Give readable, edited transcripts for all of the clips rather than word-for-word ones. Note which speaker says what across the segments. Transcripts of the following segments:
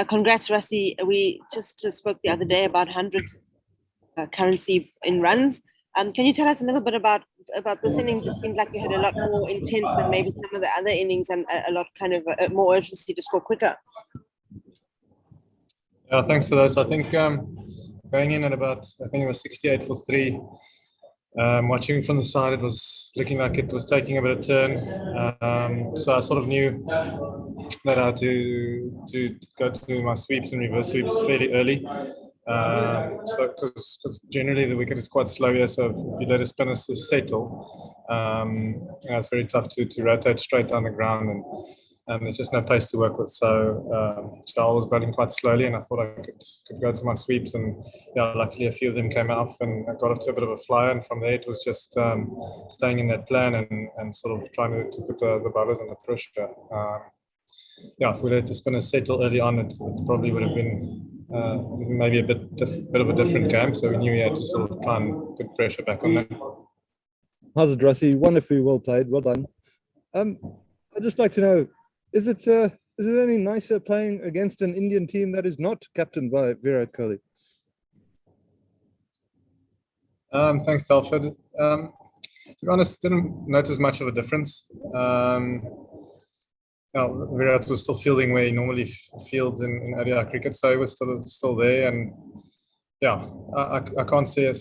Speaker 1: Congrats, Rassie. We just spoke the other day about 100 currency in runs. Can you tell us a little bit about this innings? It seemed like you had a lot more intent than maybe some of the other innings, and a lot kind of more urgency to score quicker.
Speaker 2: Yeah, thanks for those. I think going in at about, I think it was 68 for 3. Watching from the side, it was looking like it was taking a bit of turn. So I sort of knew that I had to go to my sweeps and reverse sweeps fairly early. So because generally the wicket is quite slow here, so if you let a spinner settle, it's very tough to rotate straight down the ground, and there's just no pace to work with. So I was batting quite slowly, and I thought I could go to my sweeps, and yeah, luckily a few of them came off, and I got off to a bit of a flyer, and from there it was just staying in that plan and sort of trying to put the bowlers under pressure. Yeah, if we let the spinners settle early on, it probably would have been maybe a bit of a different game. So we knew we had to sort of try and put pressure back on them.
Speaker 3: How's it, Rassie? Wonderfully well played. Well done. I'd just like to know, is it any nicer playing against an Indian team that is not captained by Virat Kohli?
Speaker 2: Thanks, Telford. To be honest, didn't notice much of a difference. Virat was still fielding where he normally fields in ODI cricket, so he was still there, and yeah, I can't say it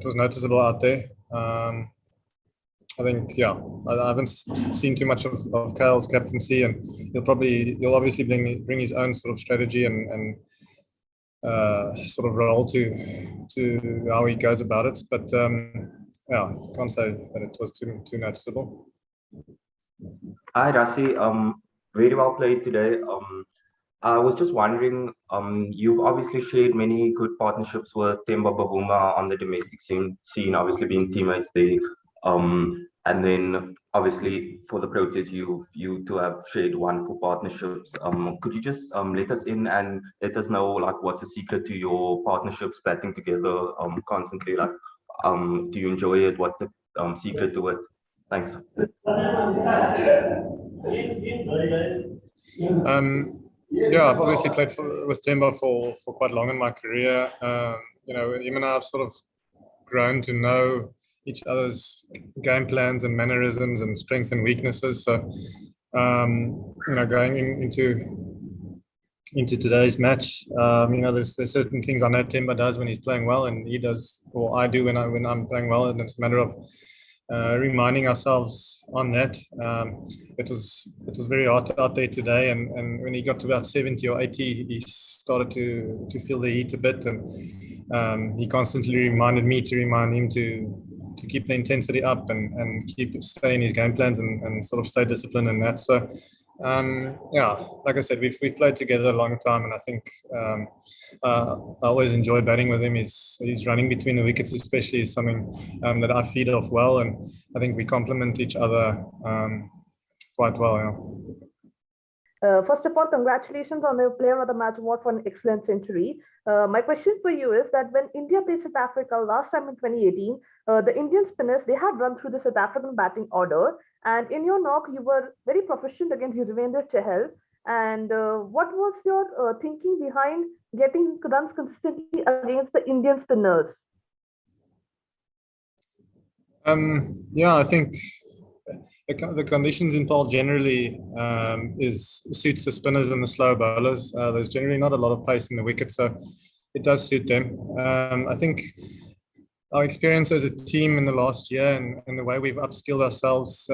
Speaker 2: was noticeable out there. I think I haven't seen too much of KL's captaincy, and he'll obviously bring his own sort of strategy and sort of role to how he goes about it. But I can't say that it was too noticeable.
Speaker 4: Hi, Rassie. Very well played today. I was just wondering, you've obviously shared many good partnerships with Themba Bavuma on the domestic scene, obviously being teammates there. And then obviously for the Proteas, you two have shared wonderful partnerships. Could you just let us in and let us know, like, what's the secret to your partnerships, batting together constantly? Like, do you enjoy it? What's the secret to it? Thanks.
Speaker 2: I've obviously played with Themba for quite long in my career. Him and I have sort of grown to know each other's game plans and mannerisms and strengths and weaknesses. So, going into today's match, there's certain things I know Themba does when he's playing well, and he does, or I do when I'm playing well, and it's a matter of reminding ourselves on that. It was very hot out there today, and when he got to about 70 or 80, he started to feel the heat a bit, and he constantly reminded me to remind him to keep the intensity up and stay in his game plans and sort of stay disciplined in that. So like I said, we've played together a long time, and I think I always enjoy batting with him. His running between the wickets especially is something that I feed off well, and I think we complement each other quite well.
Speaker 5: First of all, congratulations on the Player of the Match award for an excellent century. My question for you is that when India played South Africa last time in 2018, the Indian spinners, they had run through the South African batting order, and in your knock, you were very proficient against Yuzvendra Chahal. And what was your thinking behind getting runs consistently against the Indian spinners?
Speaker 2: I think the conditions in Paul generally suits the spinners and the slow bowlers. There's generally not a lot of pace in the wicket, so it does suit them. I think our experience as a team in the last year and the way we've upskilled ourselves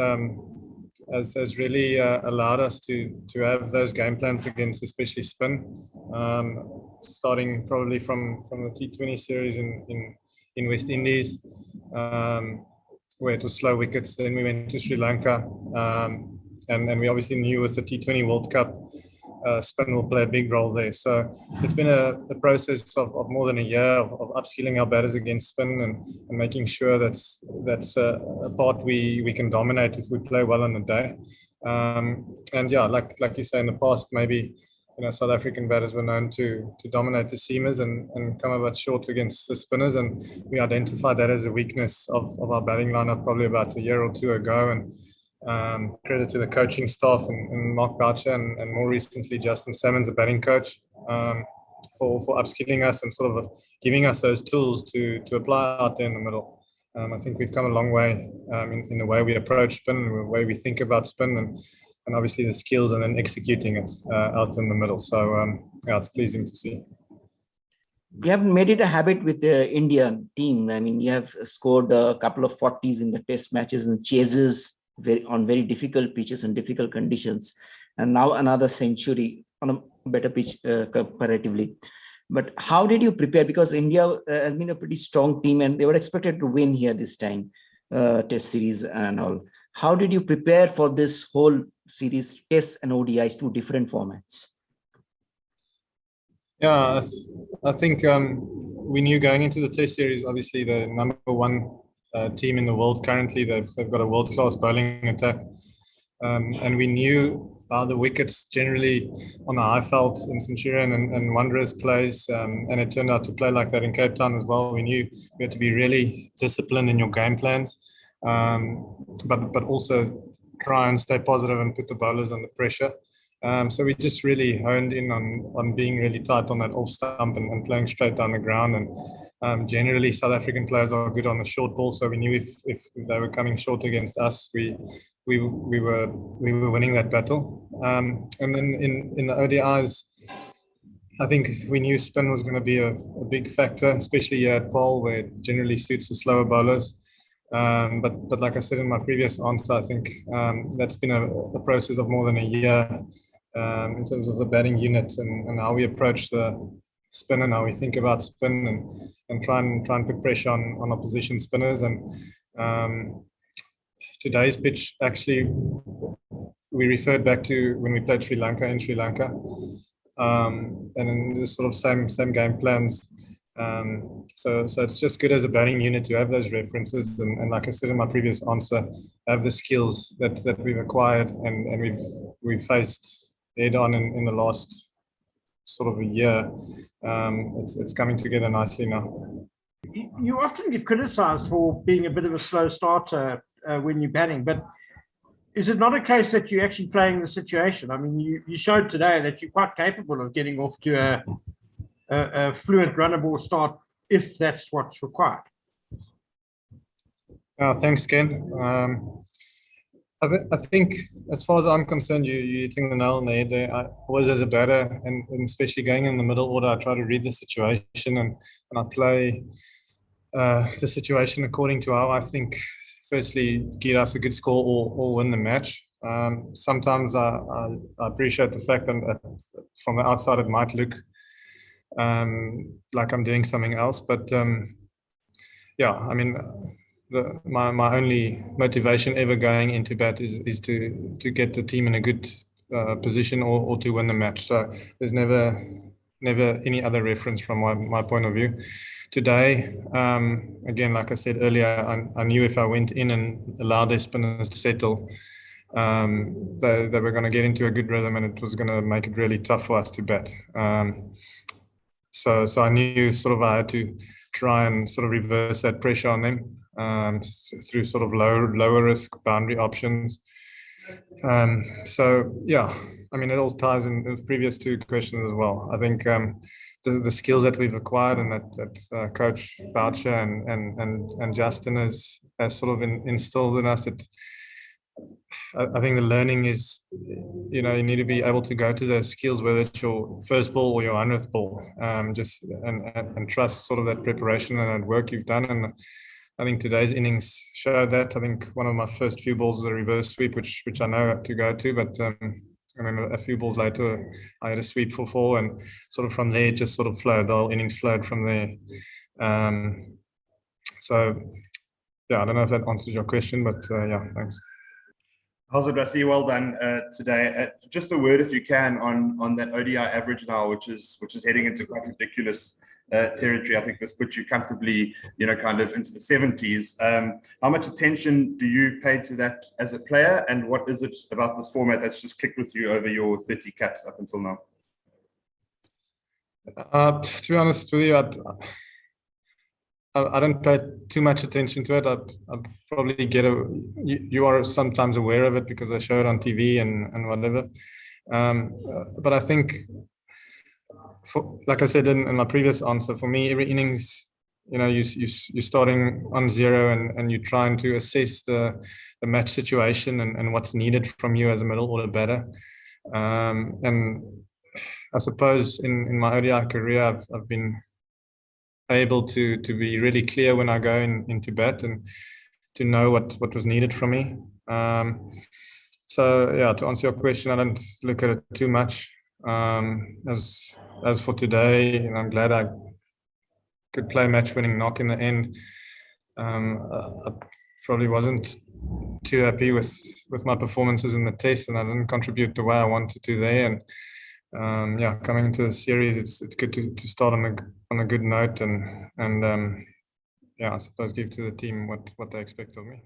Speaker 2: has really allowed us to have those game plans against especially spin, starting probably from the T20 series in West Indies, where it was slow wickets. Then we went to Sri Lanka, and we obviously knew with the T20 World Cup, spin will play a big role there. So it's been a process of more than a year of upskilling our batters against spin and making sure that's a part we can dominate if we play well on the day. Like you say, in the past, maybe South African batters were known to dominate the seamers and come a bit short against the spinners, and we identified that as a weakness of our batting lineup probably about a year or two ago, Credit to the coaching staff and Mark Boucher and more recently Justin Salmons, the batting coach, for upskilling us and sort of giving us those tools to apply out there in the middle. I think we've come a long way in the way we approach spin, the way we think about spin, and obviously the skills and then executing it out in the middle. So yeah, it's pleasing to see.
Speaker 6: You have made it a habit with the Indian team. I mean, you have scored a couple of 40s in the test matches and chases on very difficult pitches and difficult conditions. And now another century on a better pitch comparatively. But how did you prepare? Because India has been a pretty strong team and they were expected to win here this time, test series and all. How did you prepare for this whole series, tests and ODIs, two different formats?
Speaker 2: Yeah, I think we knew going into the test series, obviously the number one team in the world currently, they've got a world-class bowling attack. And we knew how the wickets generally on the Highveld in Centurion and Wanderers plays, and it turned out to play like that in Cape Town as well. We knew we had to be really disciplined in your game plans, but also try and stay positive and put the bowlers under pressure. So we just really honed in on being really tight on that off stump and playing straight down the ground. And generally, South African players are good on the short ball, so we knew if they were coming short against us, we were winning that battle. And then in the ODIs, I think we knew spin was going to be a big factor, especially here at Paul, where it generally suits the slower bowlers. But like I said in my previous answer, I think that's been a process of more than a year in terms of the batting unit and how we approach the spin and how we think about spin and try and put pressure on opposition spinners. And today's pitch, actually, we referred back to when we played Sri Lanka in Sri Lanka, and in this sort of same game plans. So it's just good as a batting unit to have those references and like I said in my previous answer, have the skills that we've acquired and we've faced head on in the last sort of a year. It's coming together nicely now.
Speaker 7: You often get criticized for being a bit of a slow starter when you're batting, but is it not a case that you're actually playing the situation? I mean, you showed today that you're quite capable of getting off to a fluent runnable start if that's what's required.
Speaker 2: Thanks, Ken. I think as far as I'm concerned, you're hitting the nail on the head there. I was as a batter and especially going in the middle order, I try to read the situation and I play the situation according to how I think firstly get us a good score or win the match. Sometimes I appreciate the fact that from the outside it might look like I'm doing something else, but yeah, I mean my only motivation ever going into bat is to get the team in a good position or to win the match. So there's never any other reference from my point of view. Today, again, like I said earlier, I knew if I went in and allowed their spinners to settle, they were going to get into a good rhythm and it was going to make it really tough for us to bat. So I knew sort of I had to try and sort of reverse that pressure on them through sort of lower risk boundary options. So yeah, I mean, it all ties in the previous two questions as well. I think the skills that we've acquired and that Coach Boucher and Justin has sort of instilled in us, I think the learning is, you need to be able to go to those skills, whether it's your first ball or your 100th ball, just and trust sort of that preparation and that work you've done. And I think today's innings showed that. I think one of my first few balls was a reverse sweep, which I know to go to, but and then a few balls later, I had a sweep for 4, and sort of from there, it just sort of flowed. The whole innings flowed from there. So yeah, I don't know if that answers your question, but yeah, thanks.
Speaker 8: Hazard Rassi, well done today. Just a word, if you can, on that ODI average now, which is heading into quite ridiculous territory. I think this puts you comfortably, kind of into the 70s. How much attention do you pay to that as a player, and what is it about this format that's just clicked with you over your 30 caps up until now? To
Speaker 2: be honest with you, I don't pay too much attention to it. I probably get you are sometimes aware of it because I show it on TV and whatever. But I think, like I said in my previous answer, for me, every innings, you're starting on zero and you're trying to assess the match situation and what's needed from you as a middle order batter. And I suppose in my ODI career, I've been able to be really clear when I go into bat and to know what was needed from me. So yeah, to answer your question, I don't look at it too much. As for today, I'm glad I could play match-winning knock in the end. I probably wasn't too happy with my performances in the test, and I didn't contribute the way I wanted to there. And yeah, coming into the series, it's good to start on a good note and yeah, I suppose give to the team what they expect of me.